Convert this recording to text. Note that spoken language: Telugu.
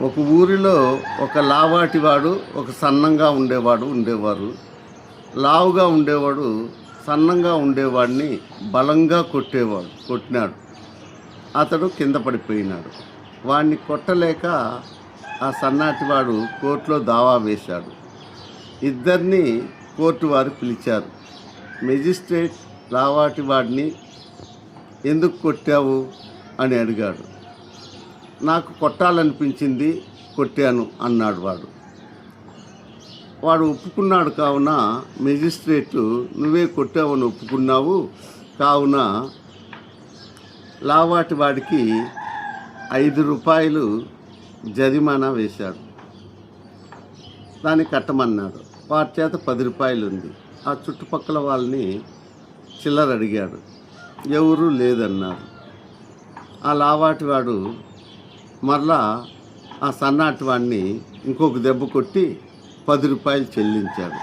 ఒక ఊరిలో ఒక లావాటివాడు, ఒక సన్నంగా ఉండేవారు. లావుగా ఉండేవాడు సన్నంగా ఉండేవాడిని బలంగా కొట్టినాడు. అతడు కింద పడిపోయినాడు. వాడిని కొట్టలేక ఆ సన్నాటివాడు కోర్టులో దావా వేశాడు. ఇద్దరిని కోర్టు వారు పిలిచారు. మెజిస్ట్రేట్ లావాటివాడిని ఎందుకు కొట్టావు అని అడిగాడు. నాకు కొట్టాలనిపించింది, కొట్టాను అన్నాడు వాడు ఒప్పుకున్నాడు. కావున మెజిస్ట్రేటు నువ్వే కొట్టావని ఒప్పుకున్నావు, కావున లావాటి వాడికి 5 రూపాయలు జరిమానా వేశాడు. దాన్ని కట్టమన్నాడు. వాడి చేత 10 రూపాయలు ఉంది. ఆ చుట్టుపక్కల వాళ్ళని చిల్లర అడిగాడు. ఎవరూ లేదన్నారు. ఆ లావాటివాడు మరలా ఆ సన్నాటివాడిని ఇంకొక దెబ్బ కొట్టి 10 రూపాయలు చెల్లించాడు.